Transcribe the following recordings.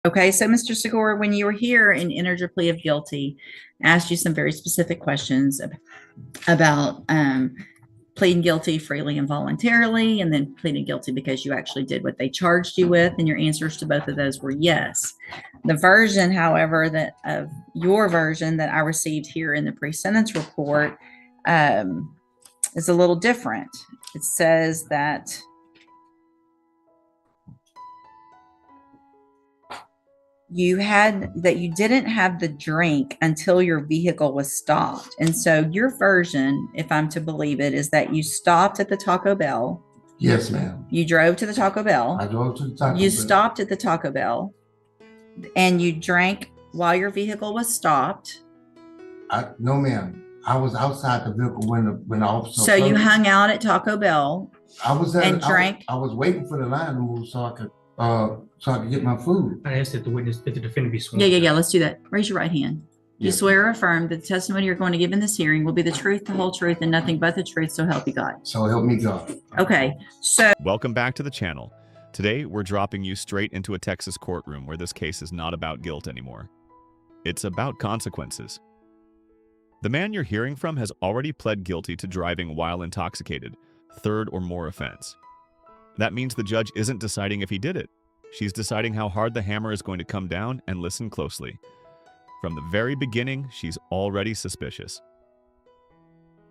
Okay, so Mr. Segur, when you were here and entered your plea of guilty, I asked you some very specific questions about pleading guilty freely and voluntarily, and then pleading guilty because you actually did what they charged you with, and your answers to both of those were yes. The version, however, that of your version that I received here in the pre-sentence report is a little different. It says that you didn't have the drink until your vehicle was stopped. And so your version, if I'm to believe it, is that you stopped at the Taco Bell. Yes, ma'am. You drove to the Taco Bell. I drove to the Taco Bell. You stopped at the Taco Bell and you drank while your vehicle was stopped. No, ma'am. I was outside the vehicle when the officer. So you hung out at Taco Bell. I was there and drank. I was waiting for the line to move so I could get my food. I asked that the defendant be sworn. Yeah. Let's do that. Raise your right hand. Do you swear or affirm that the testimony you're going to give in this hearing will be the truth, the whole truth, and nothing but the truth, so help you God? So help me God. Okay, so. Welcome back to the channel. Today, we're dropping you straight into a Texas courtroom where this case is not about guilt anymore. It's about consequences. The man you're hearing from has already pled guilty to driving while intoxicated, third or more offense. That means the judge isn't deciding if he did it. She's deciding how hard the hammer is going to come down, and listen closely. From the very beginning, she's already suspicious.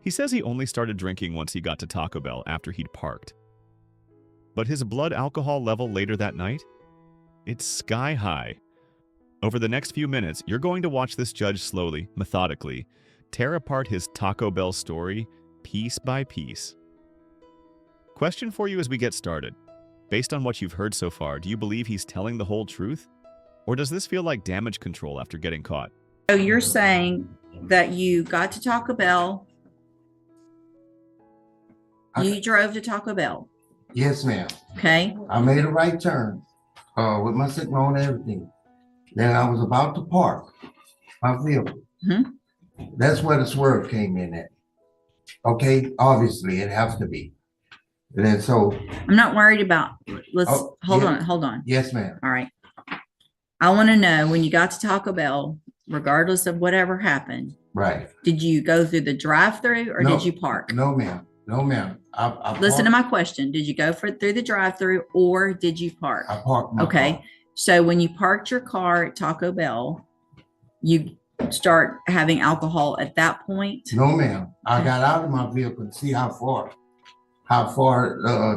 He says he only started drinking once he got to Taco Bell after he'd parked. But his blood alcohol level later that night? It's sky high. Over the next few minutes, you're going to watch this judge slowly, methodically, tear apart his Taco Bell story piece by piece. Question for you as we get started. Based on what you've heard so far, do you believe he's telling the whole truth? Or does this feel like damage control after getting caught? So you're saying that you got to Taco Bell. You drove to Taco Bell. Yes, ma'am. Okay. I made a right turn with my signal and everything. Then I was about to park my vehicle. Mm-hmm. That's where the swerve came in at. Okay, obviously it has to be. And then so I'm not worried about. Hold on. Yes, ma'am. All right. I want to know, when you got to Taco Bell, regardless of whatever happened, right? Did you go through the drive-through or did you park? No, ma'am. No, ma'am. I Listen to my question. Did you go through the drive-through or did you park? I parked my Okay. car. So when you parked your car at Taco Bell, you start having alcohol at that point? No, ma'am. I got out of my vehicle to see how far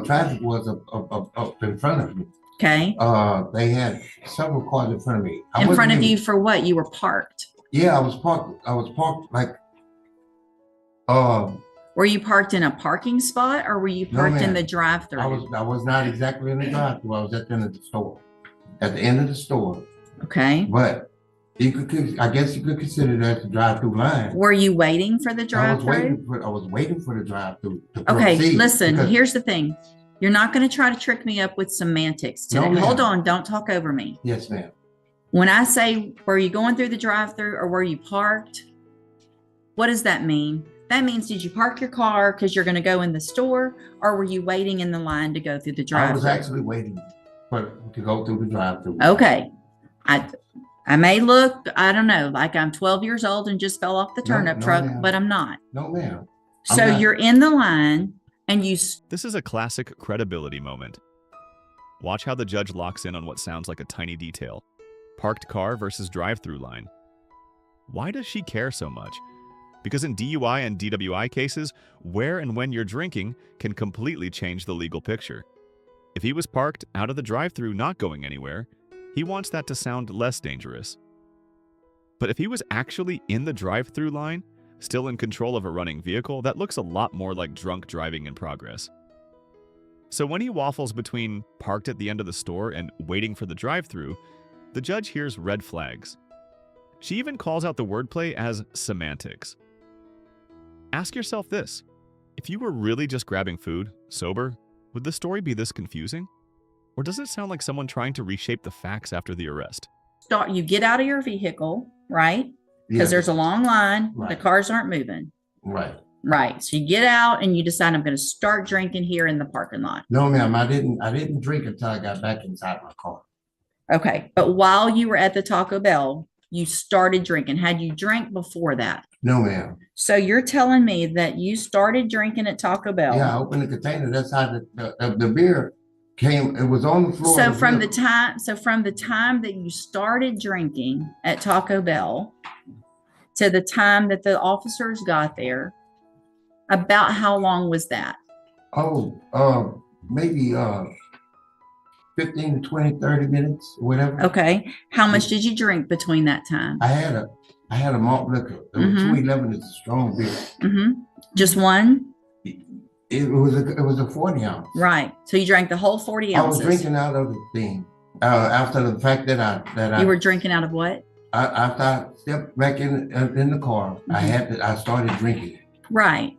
traffic was up in front of me. Okay. They had several cars in front of me. In front of you for what? You were parked. Yeah, I was parked like. Were you parked in a parking spot or were you parked in the drive-through? I was not exactly in the drive-through. I was at the end of the store. At the end of the store. Okay. But I guess you could consider that the drive-through line. Were you waiting for the drive-through? I was waiting for the drive-through. Okay, listen, here's the thing. You're not going to try to trick me up with semantics today. No, hold on, don't talk over me. Yes, ma'am. When I say, were you going through the drive-through or were you parked? What does that mean? That means, did you park your car because you're going to go in the store, or were you waiting in the line to go through the drive-through? I was actually waiting to go through the drive-through. Okay. I may look, I don't know, like I'm 12 years old and just fell off the turnip truck, but I'm not. No, ma'am. So you're in the line and you... This is a classic credibility moment. Watch how the judge locks in on what sounds like a tiny detail. Parked car versus drive-through line. Why does she care so much? Because in DUI and DWI cases, where and when you're drinking can completely change the legal picture. If he was parked out of the drive-through not going anywhere, he wants that to sound less dangerous. But if he was actually in the drive-through line, still in control of a running vehicle, that looks a lot more like drunk driving in progress. So when he waffles between parked at the end of the store and waiting for the drive-through, the judge hears red flags. She even calls out the wordplay as semantics. Ask yourself this: if you were really just grabbing food, sober, would the story be this confusing? Or does it sound like someone trying to reshape the facts after the arrest? You get out of your vehicle, right? Because there's a long line. Right. The cars aren't moving. Right. Right. So you get out and you decide, I'm going to start drinking here in the parking lot. No, ma'am. I didn't drink until I got back inside my car. Okay. But while you were at the Taco Bell, you started drinking. Had you drank before that? No, ma'am. So you're telling me that you started drinking at Taco Bell? Yeah, I opened the container. That's how the beer came. It was on the floor. So of the from the vehicle. time that you started drinking at Taco Bell to the time that the officers got there, about how long was that? Oh, maybe 15 to 20, 30 minutes, whatever. Okay. How much did you drink between that time? I had a malt liquor. The Mhm. 211 is a strong beer. Just one? It was a 40 ounce. Right. So you drank the whole 40 I ounces. was drinking out of the thing. After the fact that You were drinking out of what? after I stepped back in the car, I started drinking. Right.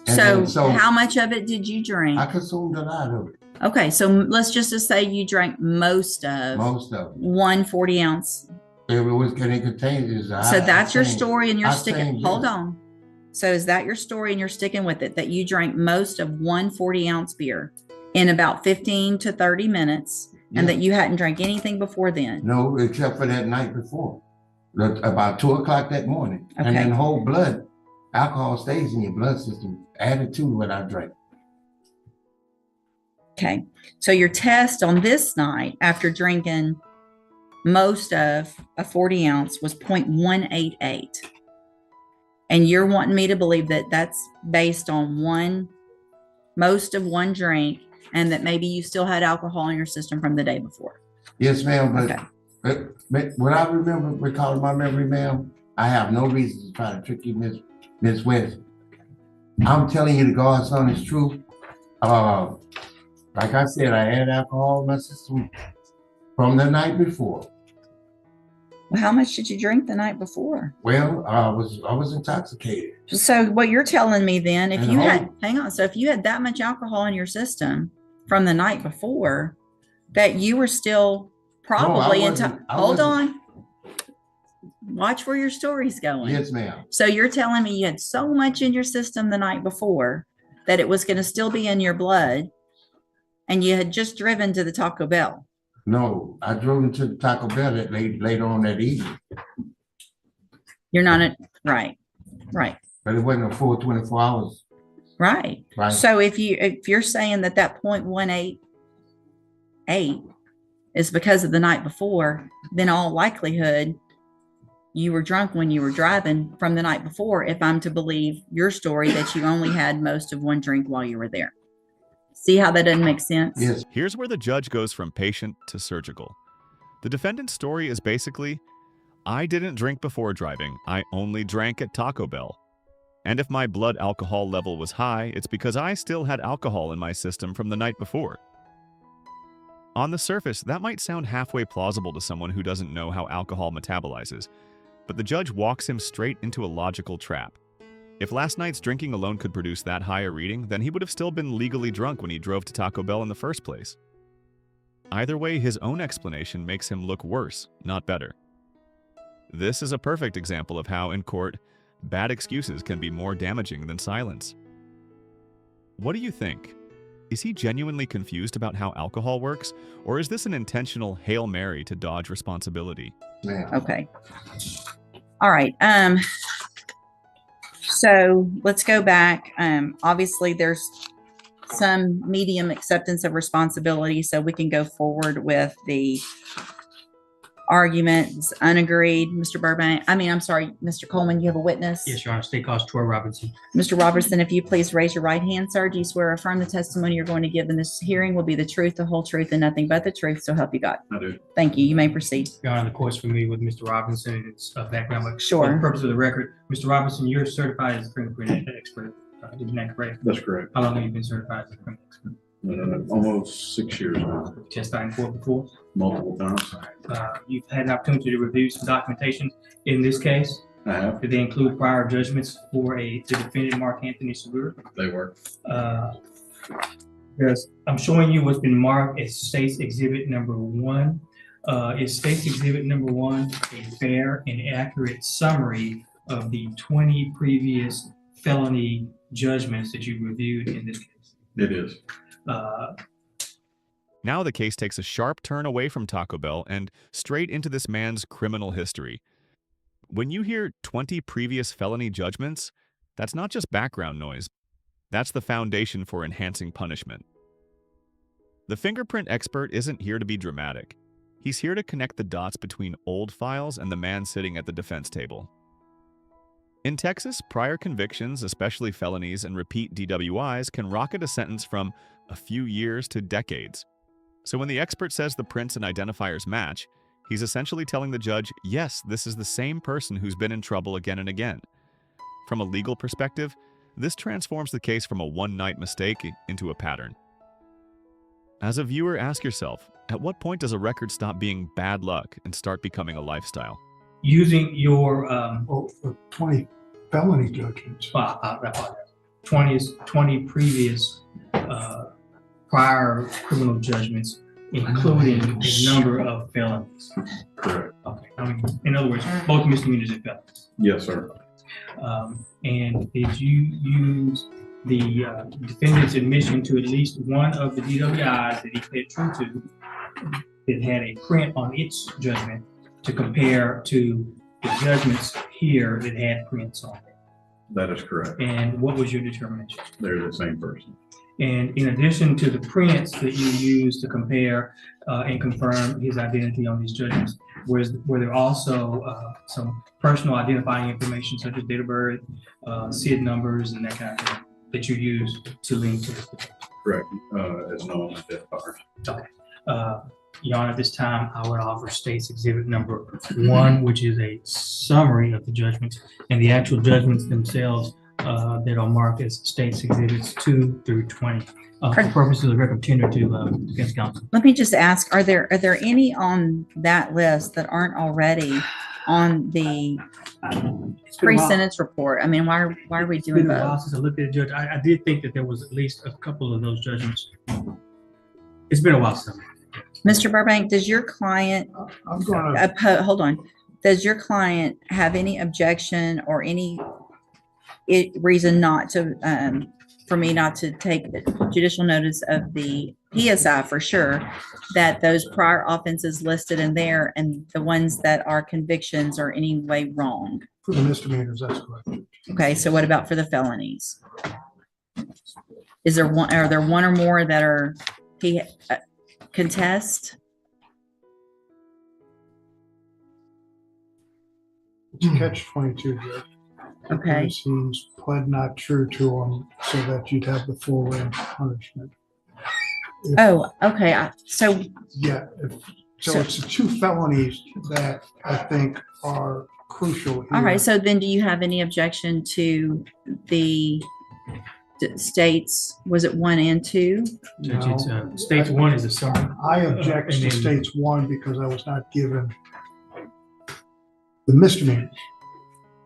And So, then, so how much of it did you drink? I consumed a lot of it. Okay. So let's just say you drank most of Most of it. one 40 ounce. It was contained. So that's your story and you're I sticking. sang Hold beer. on. So is that your story and you're sticking with it, that you drank most of one 40 ounce beer in about 15 to 30 minutes and Yeah. that you hadn't drank anything before then? No, except for that night before, about 2 o'clock that morning. Okay. And then whole blood, alcohol stays in your blood system, added to what I drank. Okay. So your test on this night after drinking most of a 40 ounce was 0.188. And you're wanting me to believe that that's based on most of one drink and that maybe you still had alcohol in your system from the day before. Yes, ma'am, Okay. but what I recalling my memory, ma'am, I have no reason to try to trick you, Miss West. I'm telling you the God's honest truth. Like I said, I had alcohol in my system from the night before. Well, how much did you drink the night before? Well, I was intoxicated. So what you're telling me then, if And you hold- had, hang on, so if you had that much alcohol in your system from the night before, that you were still probably hold on. Watch where your story's going. Yes, ma'am. So you're telling me you had so much in your system the night before that it was going to still be in your blood and you had just driven to the Taco Bell. No, I drove into the Taco Bell that later on that evening, You're not right. but it wasn't a full 24 hours. Right. Right. So if you're saying that 0.188 is because of the night before, then all likelihood you were drunk when you were driving from the night before, if I'm to believe your story that you only had most of one drink while you were there. See how that doesn't make sense? Yes. Here's where the judge goes from patient to surgical. The defendant's story is basically, I didn't drink before driving, I only drank at Taco Bell. And if my blood alcohol level was high, it's because I still had alcohol in my system from the night before. On the surface, that might sound halfway plausible to someone who doesn't know how alcohol metabolizes, but the judge walks him straight into a logical trap. If last night's drinking alone could produce that high a reading, then he would have still been legally drunk when he drove to Taco Bell in the first place. Either way, his own explanation makes him look worse, not better. This is a perfect example of how, in court, bad excuses can be more damaging than silence. What do you think? Is he genuinely confused about how alcohol works, or is this an intentional Hail Mary to dodge responsibility? Ma'am. Okay. All right. So let's go back. Obviously, there's some medium acceptance of responsibility, so we can go forward with the arguments unagreed. Mr. Coleman, you have a witness? Yes, Your Honor. State Cause Troy Robinson. Mr. Robertson, if you please raise your right hand, sir. Do you swear or affirm the testimony you're going to give in this hearing will be the truth, the whole truth, and nothing but the truth, so help you God? I do. Thank you. You may proceed. Your Honor, the court's familiar with Mr. Robinson and his background. But Sure. For the purpose of the record, Mr. Robinson, you're certified as a fingerprint expert. Isn't that correct? That's correct. How long have you been certified as a fingerprint expert? Almost 6 years now, Testified in court before? multiple times. You've had an opportunity to review some documentation in this case. I have. Did they include prior judgments for the defendant, Mark Anthony Segur? They were. Yes, I'm showing you what's been marked as State's Exhibit Number 1. Is State's Exhibit Number 1 a fair and accurate summary of the 20 previous felony judgments that you reviewed in this case? It is. Now the case takes a sharp turn away from Taco Bell and straight into this man's criminal history. When you hear 20 previous felony judgments, that's not just background noise. That's the foundation for enhancing punishment. The fingerprint expert isn't here to be dramatic. He's here to connect the dots between old files and the man sitting at the defense table. In Texas, prior convictions, especially felonies and repeat DWIs, can rocket a sentence from a few years to decades. So when the expert says the prints and identifiers match, he's essentially telling the judge, yes, this is the same person who's been in trouble again and again. From a legal perspective, this transforms the case from a one-night mistake into a pattern. As a viewer, ask yourself, at what point does a record stop being bad luck and start becoming a lifestyle? Using your For 20 felony judgments. 20 previous prior criminal judgments, including a number of felonies. Correct. Okay. In other words, both misdemeanors and felonies. Yes, sir. And did you use the defendant's admission to at least one of the DWIs that he pled true to that had a print on its judgment to compare to the judgments here that had prints on it? That is correct. And what was your determination? They're the same person. And in addition to the prints that you used to compare and confirm his identity on these judgments, were there also some personal identifying information such as date of birth, SID numbers, and that kind of thing that you used to link to this? Correct. As known as identifiers. Okay. Your Honor, at this time, I would offer State's Exhibit number 1, which is a summary of the judgments and the actual judgments themselves that are marked as State's Exhibits 2 through 20. For purposes of record tender to defense counsel. Let me just ask, are there any on that list that aren't already on the pre-sentence report? I mean, why are we It's doing been a while both? since I looked at the judge. I did think that there was at least a couple of those judgments. It's been a while since. Mr. Burbank, does your client, I'm gonna, hold on, does your client have any objection or any reason not to, for me not to take judicial notice of the PSI for sure, that those prior offenses listed in there and the ones that are convictions are any way wrong? for the misdemeanors, that's correct. Okay, so what about for the felonies? Are there one or more that are contest? It's catch-22, Judge. Okay. Because he's pled not true to them so that you'd have the full range of punishment. If- Oh, okay. So Yeah, so it's the 2 felonies that I think are crucial here. all right, so then do you have any objection to the states, was it 1 and 2? Judge, it's, No. State's 1 is a summary. I object And to then- states 1 because I was not given the misdemeanors.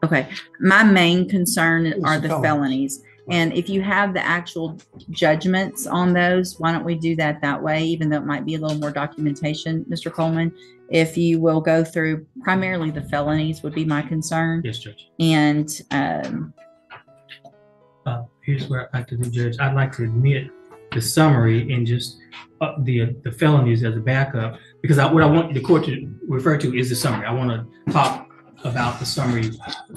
Okay, my main concern It's are the the felonies. And if you have the actual judgments on those, why don't we do that way, even though it might be a little more documentation, Mr. Coleman? If you will go through primarily the felonies would be my concern. Yes, Judge. And Here's where I'd like to do, Judge. I'd like to admit the summary and just the felonies as a backup, because what I want the court to refer to is the summary. I want to talk about the summary.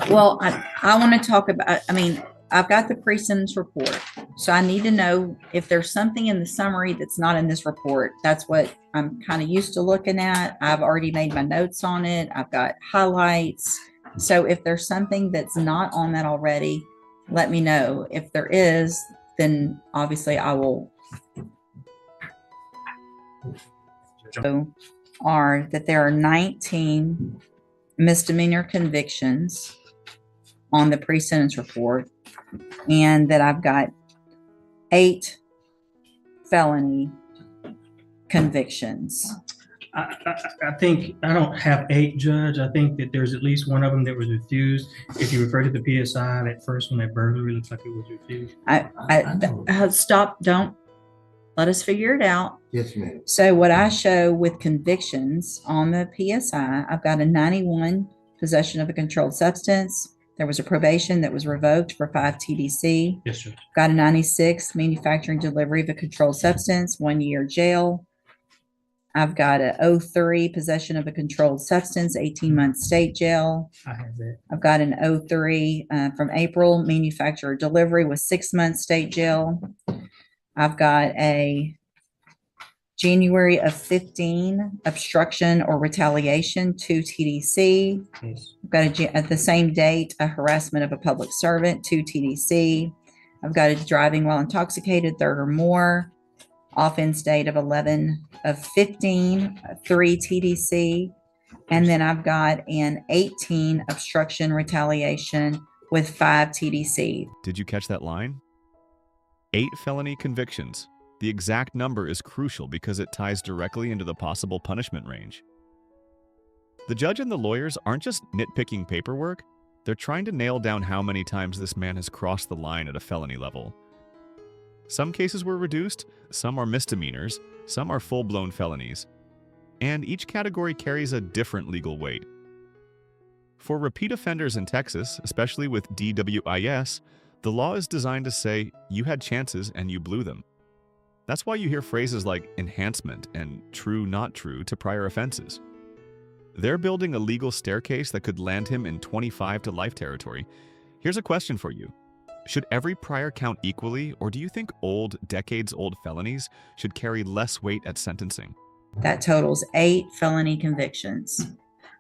well, I want to talk about, I mean, I've got the pre-sentence report. So I need to know if there's something in the summary that's not in this report. That's what I'm kind of used to looking at. I've already made my notes on it. I've got highlights. So if there's something that's not on that already, let me know. If there is, then obviously I will. Are that there are 19 misdemeanor convictions on the pre-sentence report, and that I've got 8 felony convictions. I think I don't have 8, Judge. I think that there's at least one of them that was refused. If you refer to the PSI, that first one, that burglary, looks like it was refused. Stop, don't, let us figure it out. Yes, ma'am. So what I show with convictions on the PSI, I've got a 91 possession of a controlled substance. There was a probation that was revoked for 5 TDC. Yes, sir. Got a 96 manufacturing delivery of a controlled substance, 1 year jail. I've got a 03 possession of a controlled substance, 18-month state jail. I have that. I've got an 03 from April, manufacturer delivery with 6 months state jail. I've got a January of 15 obstruction or retaliation, 2 TDC. Yes. I've got at the same date, a harassment of a public servant, 2 TDC. I've got a driving while intoxicated, 3rd or more, offense date of 11 of 15, 3 TDC. And then I've got an 18 obstruction retaliation with 5 TDC. Did you catch that line? 8 felony convictions. The exact number is crucial because it ties directly into the possible punishment range. The judge and the lawyers aren't just nitpicking paperwork, they're trying to nail down how many times this man has crossed the line at a felony level. Some cases were reduced, some are misdemeanors, some are full-blown felonies, and each category carries a different legal weight. For repeat offenders in Texas, especially with DWIS, the law is designed to say you had chances and you blew them. That's why you hear phrases like enhancement and true not true to prior offenses. They're building a legal staircase that could land him in 25 to life territory. Here's a question for you. Should every prior count equally, or do you think decades-old felonies should carry less weight at sentencing? That totals 8 felony convictions.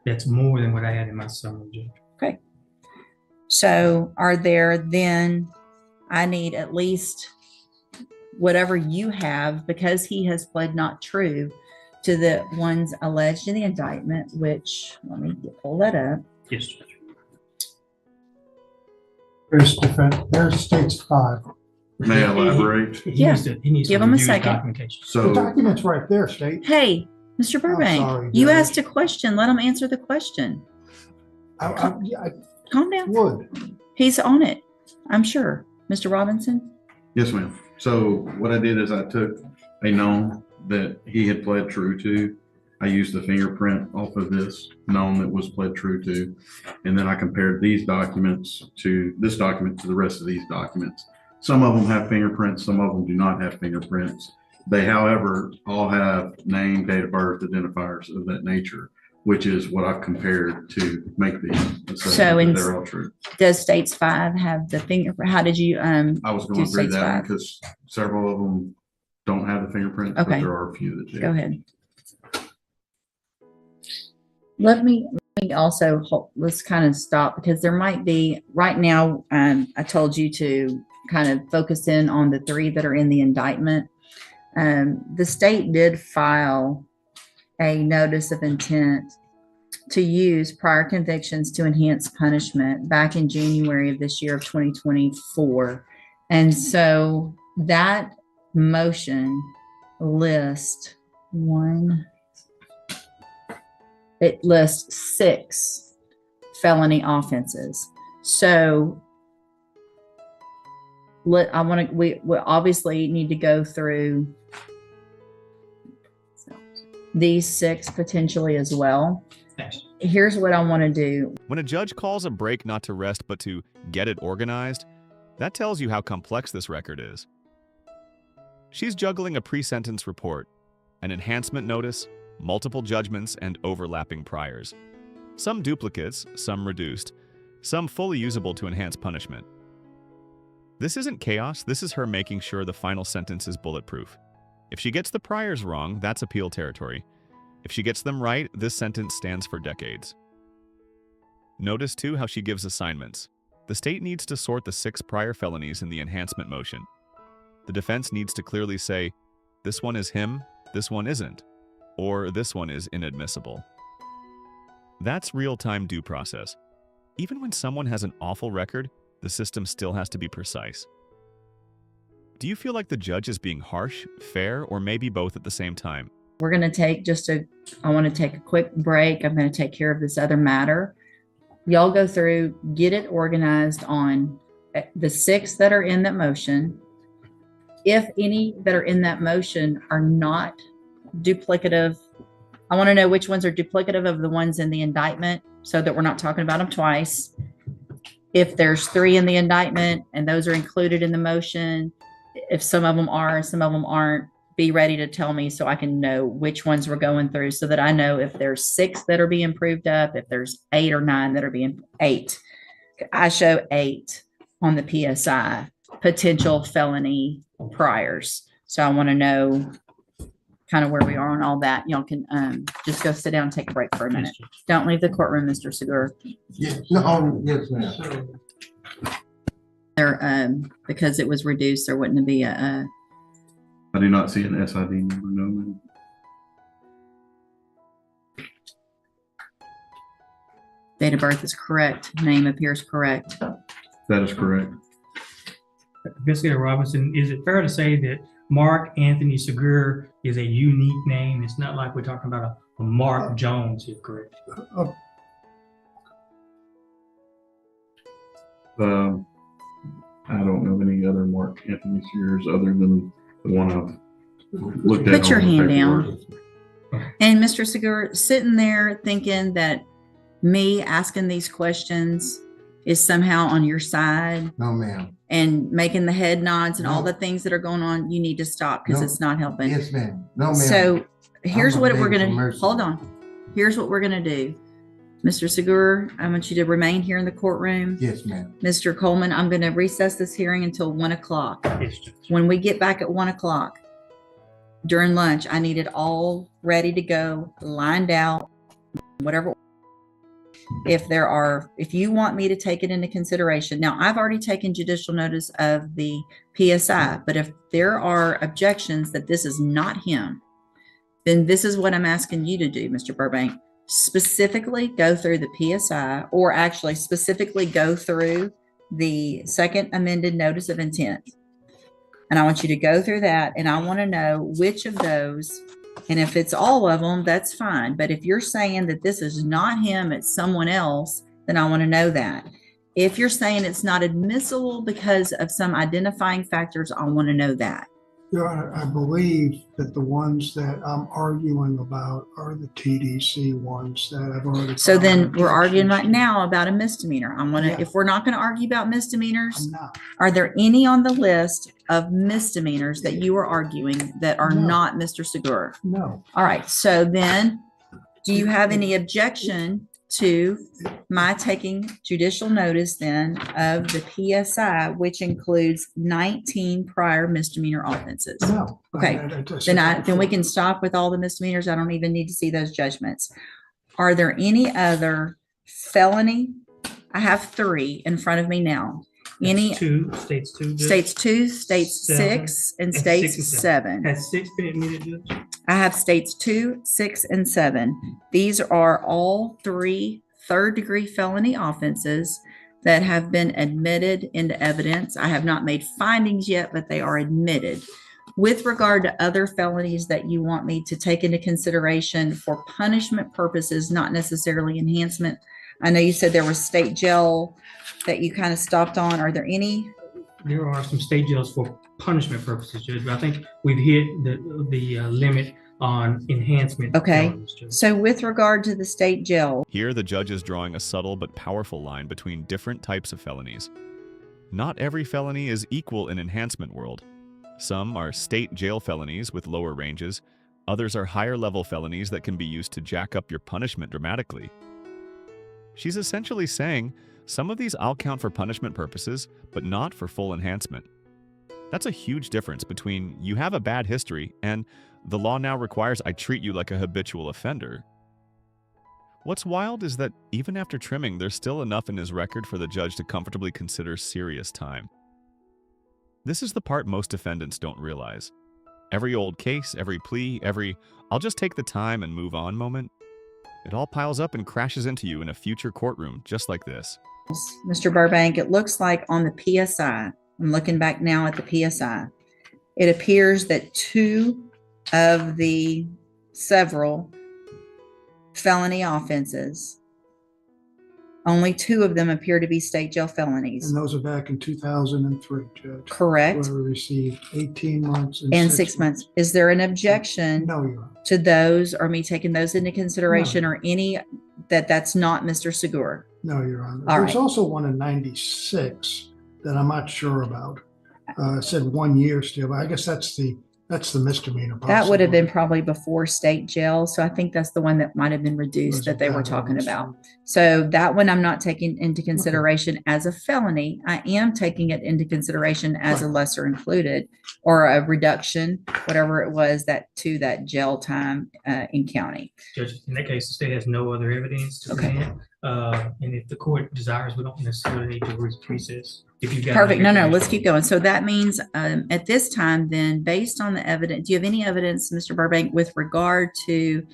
That's more than what I had in my summary, Judge. Okay. So are there then, I need at least whatever you have, because he has pled not true to the ones alleged in the indictment, which, let me pull that up. Yes, Judge. There's states 5. May I elaborate? He Yeah. needs to Give him a review his second. documentation. The So, document's right there, state. Hey, Mr. Burbank, sorry, you Judge. asked a question. Let him answer the question. I Calm down. would. He's on it, I'm sure. Mr. Robinson? yes, ma'am. So what I did is I took a known that he had pled true to. I used the fingerprint off of this known that was pled true to. And then I compared these documents to this document to the rest of these documents. Some of them have fingerprints, some of them do not have fingerprints. They, however, all have name, date of birth, identifiers of that nature, which is what I've compared to make the assessment that they're all true. Does states 5 have the fingerprint? How did you, I was going Do through states that five? because several of them don't have the fingerprint, but Okay. there are a few that do. go ahead. Let me also, let's kind of stop, because there might be, right now, I told you to kind of focus in on the 3 that are in the indictment. The state did file a notice of intent to use prior convictions to enhance punishment back in January of this year of 2024. And so that motion lists it lists 6 felony offenses. So we obviously need to go through these 6 potentially as well. Thanks. Here's what I want to do. When a judge calls a break not to rest but to get it organized, that tells you how complex this record is. She's juggling a pre-sentence report, an enhancement notice, multiple judgments, and overlapping priors. Some duplicates, some reduced, some fully usable to enhance punishment. This isn't chaos, this is her making sure the final sentence is bulletproof. If she gets the priors wrong, that's appeal territory. If she gets them right, this sentence stands for decades. Notice too how she gives assignments. The state needs to sort the 6 prior felonies in the enhancement motion. The defense needs to clearly say, this one is him, this one isn't, or this one is inadmissible. That's real-time due process. Even when someone has an awful record, the system still has to be precise. Do you feel like the judge is being harsh, fair, or maybe both at the same time? We're going to take I want to take a quick break. I'm going to take care of this other matter. Y'all go through, get it organized on the 6 that are in that motion. If any that are in that motion are not duplicative, I want to know which ones are duplicative of the ones in the indictment so that we're not talking about them twice. If there's 3 in the indictment and those are included in the motion, if some of them are, some of them aren't, be ready to tell me so I can know which ones we're going through, so that I know if there's 6 that are being proved up, if there's 8 or 9 that are being 8. I show 8 on the PSI, potential felony priors. So I want to know kind of where we are on all that. Y'all can just go sit down and take a break for a minute. Don't leave the courtroom, Mr. Segur. Yes, no, yes, ma'am. There, because it was reduced, there wouldn't be a I do not see an SID number, no, ma'am. date of birth is correct. Name appears correct. That is correct. Investigator Robinson, is it fair to say that Mark Anthony Segur is a unique name? It's not like we're talking about a Mark Jones, if correct. I don't know any other Mark Anthony Segurs other than the one I've looked at. Put your on the hand paperwork. down. And Mr. Segur, sitting there thinking that me asking these questions is somehow on your side No, ma'am. and making the head nods and all No. the things that are going on, you need to stop because No. it's not helping. Yes, ma'am. No, ma'am. So here's I'm what we're begging gonna for mercy. hold on. Here's what we're gonna do. Mr. Segur, I want you to remain here in the courtroom. Yes, ma'am. Mr. Coleman, I'm gonna recess this hearing until 1 o'clock. Yes, Judge. When we get back at 1 o'clock during lunch, I need it all ready to go, lined out, whatever. If you want me to take it into consideration, now I've already taken judicial notice of the PSI, but if there are objections that this is not him, then this is what I'm asking you to do, Mr. Burbank. Specifically go through the PSI, or actually specifically go through the second amended notice of intent. And I want you to go through that, and I want to know which of those, and if it's all of them, that's fine. But if you're saying that this is not him, it's someone else, then I want to know that. If you're saying it's not admissible because of some identifying factors, I want to know that. Your Honor, I believe that the ones that I'm arguing about are the TDC ones that I've already. So then filed we're arguing right objections to. now about a misdemeanor. I'm gonna, Yeah. if we're not gonna argue about misdemeanors, I'm not. are there any on the list of misdemeanors that you are arguing that are No. not Mr. Segur? No. All right, so then, do you have any objection to my taking judicial notice then of the PSI, which includes 19 prior misdemeanor offenses? No. Okay, Then we can stop with all the misdemeanors. I don't even need to see those judgments. Are there any other felony? I have 3 in front of me now. Any States two. Judge? states 2, states 6, and And states 6 and 7. Has 6 been admitted, Judge? I have states 2, 6, and 7. These are all 3 third-degree felony offenses that have been admitted into evidence. I have not made findings yet, but they are admitted. With regard to other felonies that you want me to take into consideration for punishment purposes, not necessarily enhancement, I know you said there was state jail that you kind of stopped on. Are there any? There are some state jails for punishment purposes, Judge, but I think we've hit the limit on enhancement. Okay. felonies, Judge. So with regard to the state jail, Here, the judge is drawing a subtle but powerful line between different types of felonies. Not every felony is equal in enhancement world. Some are state jail felonies with lower ranges. Others are higher-level felonies that can be used to jack up your punishment dramatically. She's essentially saying, some of these I'll count for punishment purposes, but not for full enhancement. That's a huge difference between you have a bad history and the law now requires I treat you like a habitual offender. What's wild is that even after trimming, there's still enough in his record for the judge to comfortably consider serious time. This is the part most defendants don't realize. Every old case, every plea, every I'll just take the time and move on moment, it all piles up and crashes into you in a future courtroom just like this. Mr. Burbank, it looks like on the PSI, I'm looking back now at the PSI, it appears that 2 of the several felony offenses, only 2 of them appear to be state jail felonies. And those are back in 2003, Judge. Correct? Where we received 18 months And 6 months. Is there an objection No, Your Honor. to those, or me taking those into consideration, or any that's not Mr. Segur? No, Your Honor. All There's right. also one in 96 that I'm not sure about. It said 1 year still, but I guess that's the That's the misdemeanor. That would have been possibly. probably before state jail. So I think that's the one that might have been reduced that they were talking about. That's- So that one I'm not taking into consideration as a felony. I am taking it into consideration as a Right. lesser included or a reduction, whatever it was that to that jail time in county. Judge, in that case, the state has no other evidence to Okay. present. And if the court desires, we don't necessarily need to recess. If you've got Perfect. No, information. let's keep going. So that means at this time, then, based on the evidence, do you have any evidence, Mr. Burbank, with regard to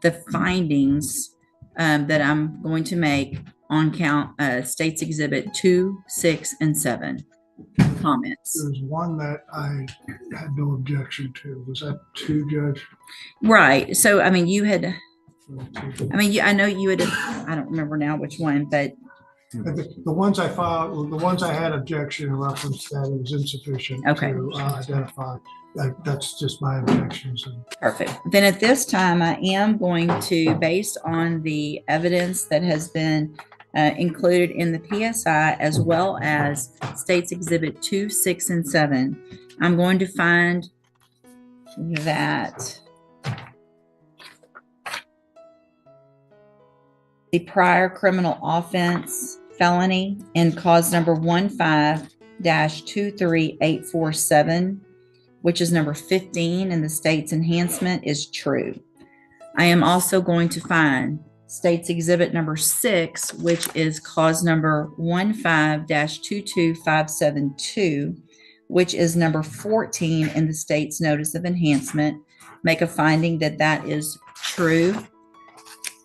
the findings that I'm going to make on count States Exhibit 2, 6, and 7? Comments. There's one that I had no objection to. Was that 2, Judge? Right. So, I mean, I know you had, I don't remember now which one, but The ones I filed, the ones I had objection in reference that it was insufficient Okay. to identify. That's just my objections. perfect. Then at this time, I am going to, based on the evidence that has been included in the PSI, as well as States Exhibit 2, 6, and 7, I'm going to find that the prior criminal offense felony in cause number 15-23847, which is number 15 in the state's enhancement, is true. I am also going to find State's Exhibit number 6, which is cause number 15-22572, which is number 14 in the state's notice of enhancement, make a finding that that is true.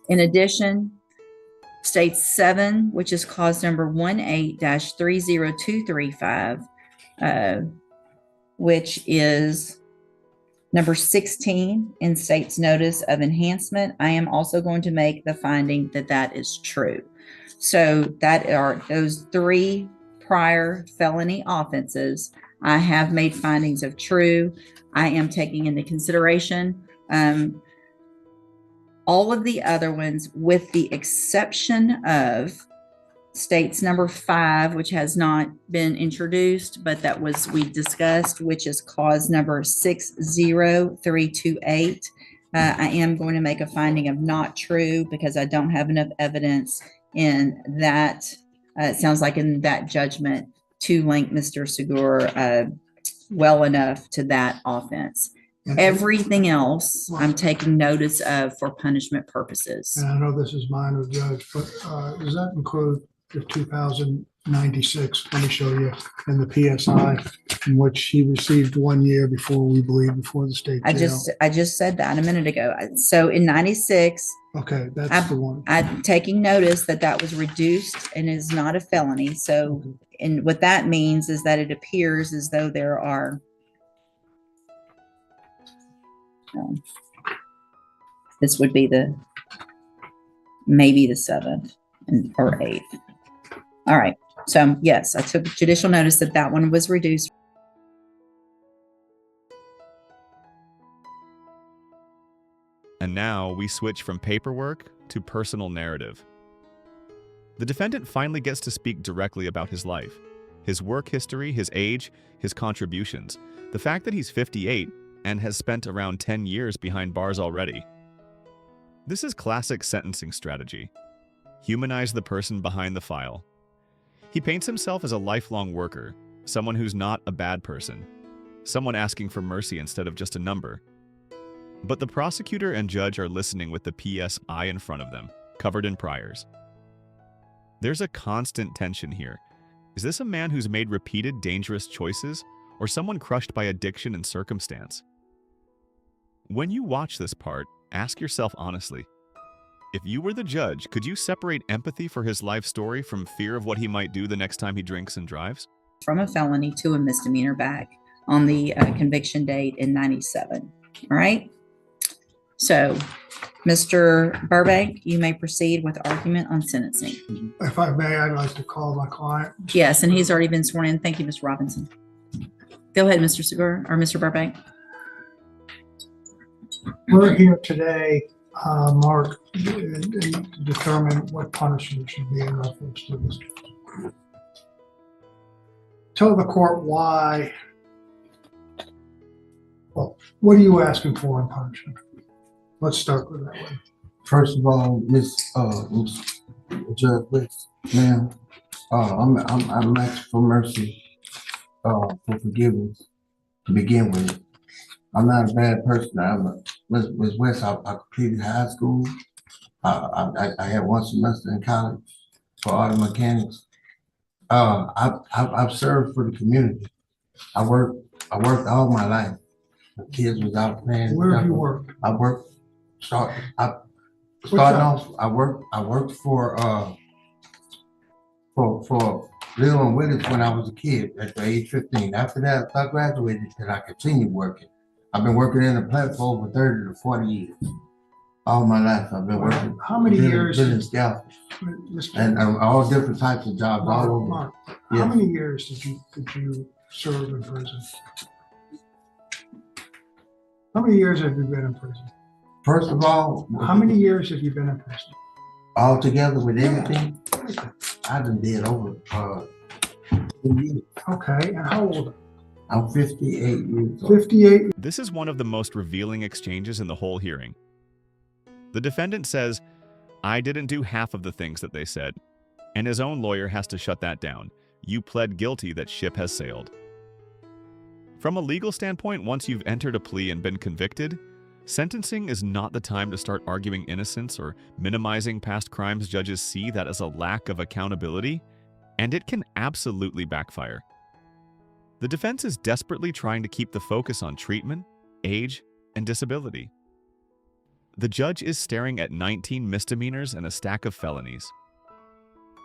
In addition, State 7, which is cause number 18-30235, which is number 16 in state's notice of enhancement, I am also going to make the finding that that is true. So that are those 3 prior felony offenses. I have made findings of true. I am taking into consideration all of the other ones, with the exception of states number 5, which has not been introduced, but that was, we discussed, which is cause number 60328. I am going to make a finding of not true because I don't have enough evidence in that. It sounds like in that judgment to link Mr. Segur well enough to that offense. Everything else I'm taking notice of for punishment purposes. And I know this is minor, Judge, but does that include the 2096? Let me show you in the PSI, in which he received 1 year before the state jail. I just said that a minute ago. So in 96, Okay, that's the one. I'm taking notice that that was reduced and is not a felony. So, and what that means is that it appears as though there are this would be maybe the 7th or 8th. All right. So yes, I took judicial notice that that one was reduced. And now we switch from paperwork to personal narrative. The defendant finally gets to speak directly about his life, his work history, his age, his contributions, the fact that he's 58 and has spent around 10 years behind bars already. This is classic sentencing strategy. Humanize the person behind the file. He paints himself as a lifelong worker, someone who's not a bad person, someone asking for mercy instead of just a number. But the prosecutor and judge are listening with the PSI in front of them, covered in priors. There's a constant tension here. Is this a man who's made repeated dangerous choices, or someone crushed by addiction and circumstance? When you watch this part, ask yourself honestly, if you were the judge, could you separate empathy for his life story from fear of what he might do the next time he drinks and drives? From a felony to a misdemeanor back on the conviction date in 97. All right. So, Mr. Burbank, you may proceed with argument on sentencing. If I may, I'd like to call my client. Yes, and he's already been sworn in. Thank you, Mr. Robinson. Go ahead, Mr. Segur or Mr. Burbank. We're here today, Mark, to determine what punishment should be in reference to this. Tell the court why What are you asking for in punishment? Let's start with that one. First of all, Miss Judge West, ma'am, I'm asking for mercy, for forgiveness to begin with. I'm not a bad person. Miss West, I completed high school. I had 1 semester in college for auto mechanics. I've served for the community. I worked all my life. The kids was out playing. Where have you worked? I worked. I worked for Lil and Willis when I was a kid at the age 15. After that, I graduated and I continued working. I've been working in the plant for over 30 to 40 years. All my life I've been working. How many years? Building scaffolds and all different types of jobs all over. Mark, Yeah. how many years did you serve in prison? How many years have you been in prison? First of all, How many years have you been in prison? all together with everything, I done did over 10 years. Okay, and how old? I'm 58 years old. 58. This is one of the most revealing exchanges in the whole hearing. The defendant says, "I didn't do half of the things that they said," and his own lawyer has to shut that down. "You pled guilty, that ship has sailed." From a legal standpoint, once you've entered a plea and been convicted, sentencing is not the time to start arguing innocence or minimizing past crimes. Judges see that as a lack of accountability, and it can absolutely backfire. The defense is desperately trying to keep the focus on treatment, age, and disability. The judge is staring at 19 misdemeanors and a stack of felonies.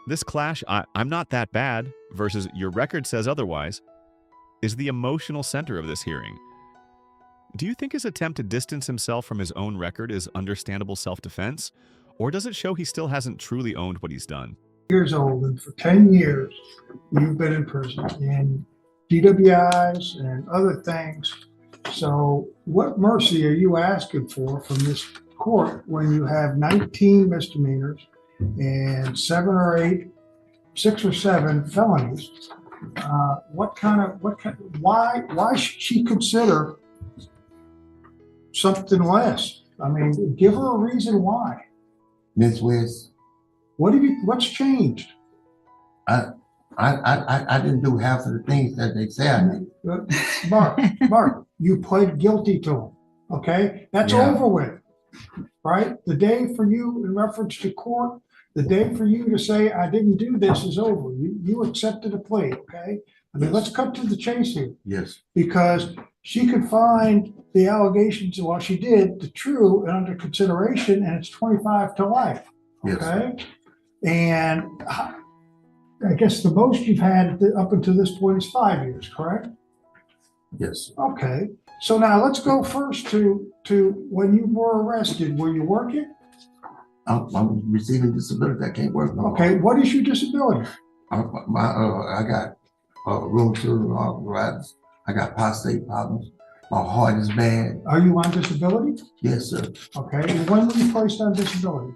This clash, "I'm not that bad," versus "your record says otherwise," is the emotional center of this hearing. Do you think his attempt to distance himself from his own record is understandable self-defense, or does it show he still hasn't truly owned what he's done? Years old, and for 10 years, you've been in prison and DWIs and other things. So what mercy are you asking for from this court when you have 19 misdemeanors and 6 or 7 felonies? Why should she consider something less? I mean, give her a reason why. Miss West, What's changed? I didn't do half of the things that they say I did. Mark, you pled guilty to them, okay? That's Yeah. over with, right? The day for you, in reference to court, the day for you to say, "I didn't do this," is over. You accepted a plea, okay? I mean, let's cut to the chase here, Yes. because she could find the allegations, well, she did, the true and under consideration, and it's 25 to life, Yes. okay? And I guess the most you've had up until this point is 5 years, correct? Yes. Okay, so now let's go first to when you were arrested. Were you working? I'm receiving disability. I can't work no more. Okay, what is your disability? I got rheumatoid arthritis. I got prostate problems. My heart is bad. Are you on disability? Yes, sir. Okay, and when were you placed on disability?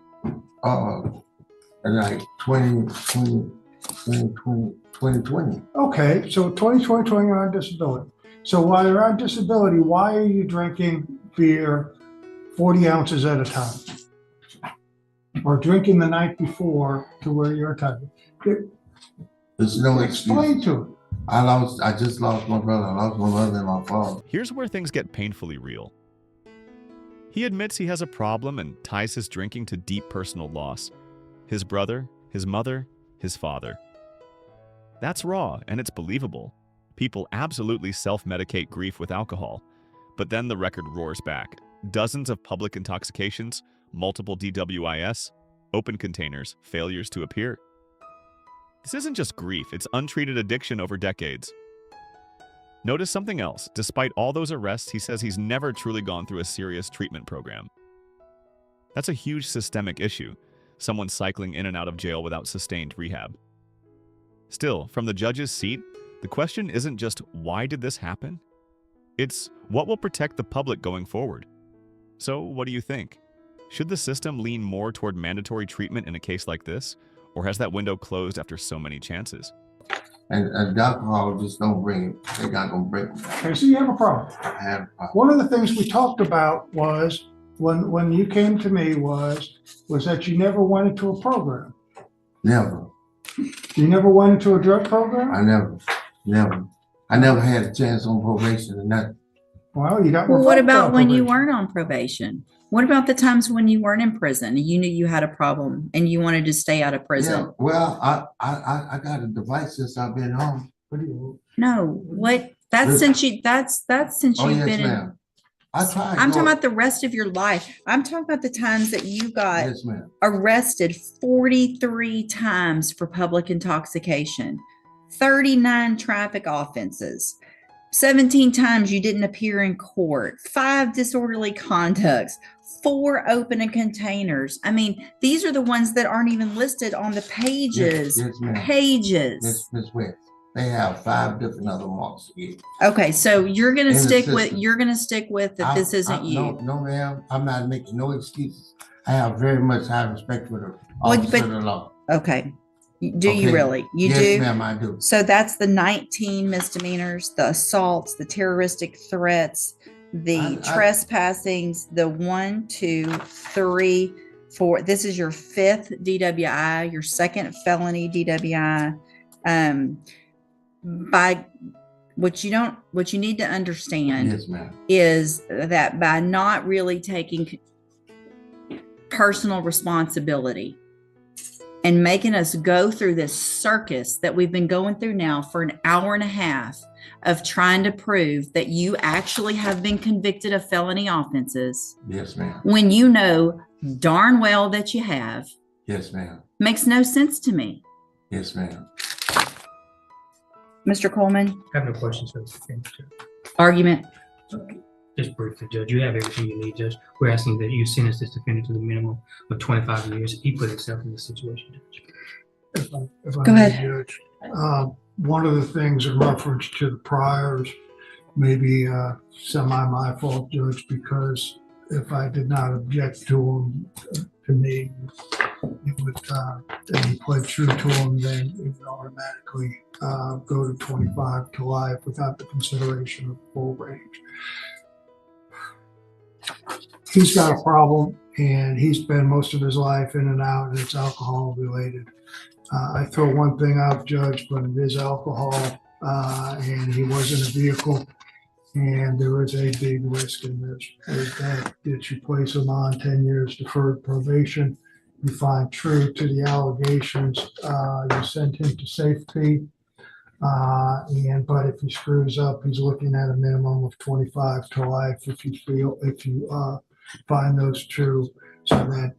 Like 2020. Okay, so 2020 you're on disability. So while you're on disability, why are you drinking beer 40 ounces at a time? Or drinking the night before to where you're tired? There's no excuse. Explain to him. I just lost my brother. I lost my mother and my father. Here's where things get painfully real. He admits he has a problem and ties his drinking to deep personal loss. His brother, his mother, his father. That's raw, and it's believable. People absolutely self-medicate grief with alcohol. But then the record roars back. Dozens of public intoxications, multiple DWIs, open containers, failures to appear. This isn't just grief, it's untreated addiction over decades. Notice something else. Despite all those arrests, he says he's never truly gone through a serious treatment program. That's a huge systemic issue. Someone cycling in and out of jail without sustained rehab. Still, from the judge's seat, the question isn't just why did this happen? It's what will protect the public going forward. So what do you think? Should the system lean more toward mandatory treatment in a case like this? Or has that window closed after so many chances? And the alcohol just don't bring it. They're not gonna bring it. Okay, so you have a problem. I have a problem. One of the things we talked about was, when you came to me was that you never went into a program. Never. You never went into a drug program? I never had a chance on probation and nothing. Well, you got. Well, what revoked about on when you probation. weren't on probation? What about the times when you weren't in prison? You knew you had a problem and you wanted to stay out of Yeah, prison? well, I got a device since I've been home. What do you? No, that's since Oh, you've yes, been in. ma'am. I tried. I'm talking about the rest of your life. I'm talking about the times that you got Yes, ma'am. arrested 43 times for public intoxication, 39 traffic offenses, 17 times you didn't appear in court, 5 disorderly conducts, 4 open containers. I mean, these are the ones that aren't even listed on the pages. Yes, ma'am. Pages. Miss West. They have 5 different other marks here. Okay, so you're gonna In the stick system. with that this isn't you. No, ma'am. I'm not making no excuses. I have very much high respect for the Well, officer of the law. Okay. Do you Okay. really? You Yes, do? ma'am, I do. So that's the 19 misdemeanors, the assaults, the terroristic threats, the I- trespassings, the 1, 2, 3, 4. This is your 5th DWI, your 2nd felony DWI. By what you need to understand Yes, ma'am. is that by not really taking personal responsibility and making us go through this circus that we've been going through now for an hour and a half of trying to prove that you actually have been convicted of felony offenses, Yes, ma'am. when you know darn well that you have, Yes, ma'am. makes no sense to me. Yes, ma'am. Mr. Coleman, I have no questions for this. argument. Just briefly, Judge, you have everything you need, Judge. We're asking that you sentence this defendant to the minimum of 25 years. He put himself in this situation, Judge. If I Go may, ahead. Judge. One of the things in reference to the priors, maybe semi my fault, Judge, because if I did not object to him, to me, it would, and he pled true to him, then it would automatically go to 25 to life without the consideration of full range. He's got a problem, and he spent most of his life in and out, and it's alcohol related. I throw one thing out, Judge, but it is alcohol, and he was in a vehicle, and there is a big risk in this, is that you place him on 10 years deferred probation, you find true to the allegations, you send him to safety, but if he screws up, he's looking at a minimum of 25 to life if you find those true, so that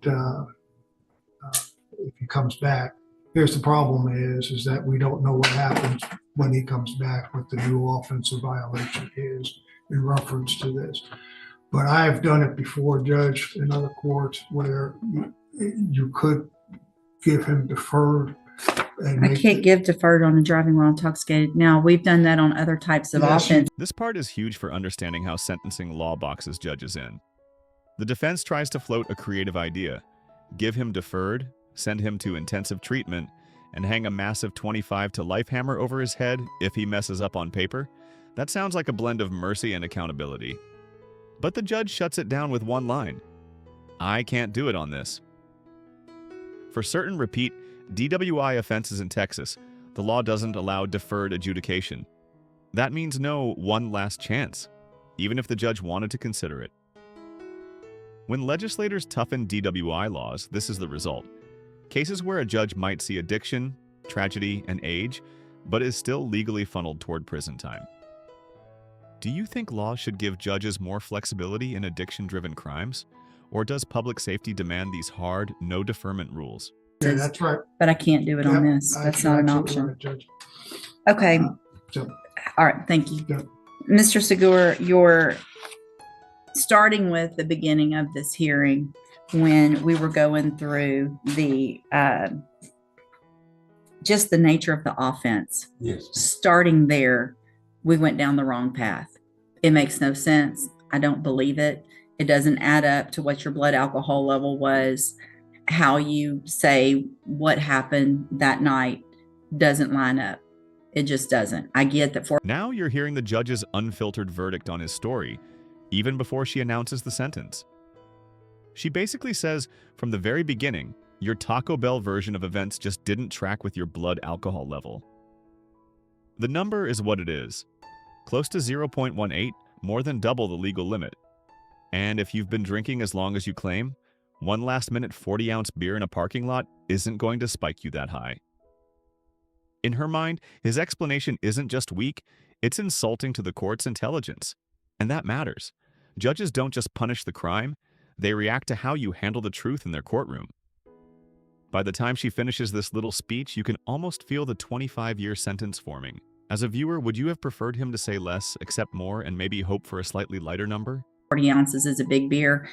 if he comes back. Here's the problem is that we don't know what happens when he comes back, what the new offensive violation is in reference to this. But I've done it before, Judge, in other courts where you could give him deferred. And I can't give deferred on a driving while intoxicated. Now, we've done that on other types of Yes, offense. This part is huge for understanding how sentencing law boxes judges in. The defense tries to float a creative idea. Give him deferred, send him to intensive treatment, and hang a massive 25 to life hammer over his head if he messes up on paper. That sounds like a blend of mercy and accountability. But the judge shuts it down with one line. I can't do it on this. For certain repeat DWI offenses in Texas, the law doesn't allow deferred adjudication. That means no one last chance, even if the judge wanted to consider it. When legislators toughen DWI laws, this is the result. Cases where a judge might see addiction, tragedy, and age, but is still legally funneled toward prison time. Do you think laws should give judges more flexibility in addiction-driven crimes? Or does public safety demand these hard, no deferment rules? Yeah, that's right. But I can't do it on Yep, this. That's not an absolutely option. right, Judge. Okay. So, All right. Thank you. Yep. Mr. Segur, you're starting with the beginning of this hearing when we were going through the just the nature of the offense. Yes. Starting there, we went down the wrong path. It makes no sense. I don't believe it. It doesn't add up to what your blood alcohol level was. How you say what happened that night doesn't line up. It just doesn't. I get that for Now you're hearing the judge's unfiltered verdict on his story, even before she announces the sentence. She basically says, from the very beginning, your Taco Bell version of events just didn't track with your blood alcohol level. The number is what it is. Close to 0.18, more than double the legal limit. And if you've been drinking as long as you claim, one last-minute 40-ounce beer in a parking lot isn't going to spike you that high. In her mind, his explanation isn't just weak, it's insulting to the court's intelligence. And that matters. Judges don't just punish the crime, they react to how you handle the truth in their courtroom. By the time she finishes this little speech, you can almost feel the 25-year sentence forming. As a viewer, would you have preferred him to say less, accept more, and maybe hope for a slightly lighter number? 40 ounces is a big beer.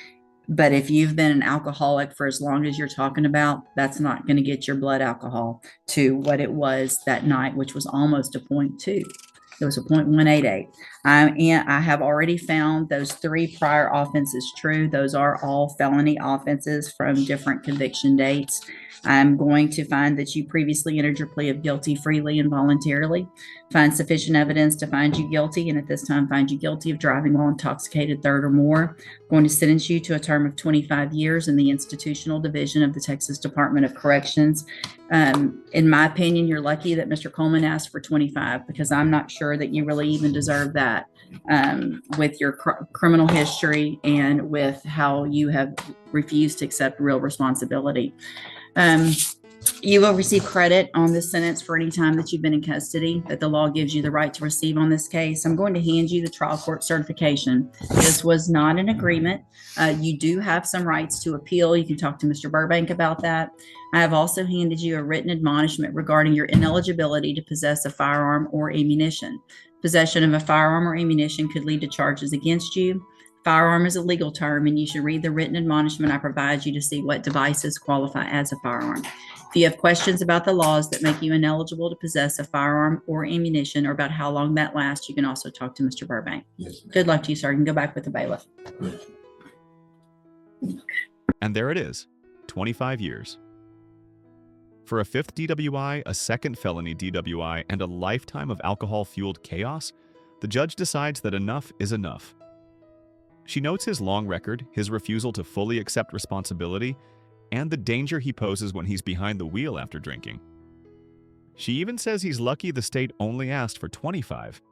But if you've been an alcoholic for as long as you're talking about, that's not going to get your blood alcohol to what it was that night, which was almost a 0.2. It was a 0.188. And I have already found those 3 prior offenses true. Those are all felony offenses from different conviction dates. I'm going to find that you previously entered your plea of guilty freely and voluntarily, find sufficient evidence to find you guilty, and at this time find you guilty of driving while intoxicated, third or more. I'm going to sentence you to a term of 25 years in the institutional division of the Texas Department of Corrections. In my opinion, you're lucky that Mr. Coleman asked for 25, because I'm not sure that you really even deserve that with your criminal history and with how you have refused to accept real responsibility. You will receive credit on this sentence for any time that you've been in custody that the law gives you the right to receive on this case. I'm going to hand you the trial court certification. This was not an agreement. You do have some rights to appeal. You can talk to Mr. Burbank about that. I have also handed you a written admonishment regarding your ineligibility to possess a firearm or ammunition. Possession of a firearm or ammunition could lead to charges against you. Firearm is a legal term, and you should read the written admonishment I provide you to see what devices qualify as a firearm. If you have questions about the laws that make you ineligible to possess a firearm or ammunition, or about how long that lasts, you can also talk to Mr. Burbank. Yes, ma'am. Good luck to you, sir. You can go back with the bailiff. And there it is, 25 years. For a 5th DWI, a 2nd felony DWI, and a lifetime of alcohol-fueled chaos, the judge decides that enough is enough. She notes his long record, his refusal to fully accept responsibility, and the danger he poses when he's behind the wheel after drinking. She even says he's lucky the state only asked for 25.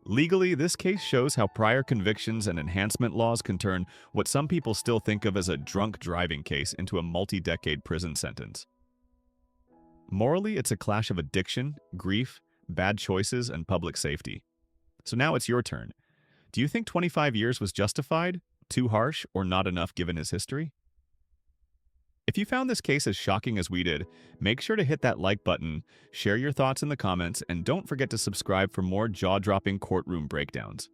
Legally, this case shows how prior convictions and enhancement laws can turn what some people still think of as a drunk driving case into a multi-decade prison sentence. Morally, it's a clash of addiction, grief, bad choices, and public safety. So now it's your turn. Do you think 25 years was justified, too harsh, or not enough given his history? If you found this case as shocking as we did, make sure to hit that like button, share your thoughts in the comments, and don't forget to subscribe for more jaw-dropping courtroom breakdowns.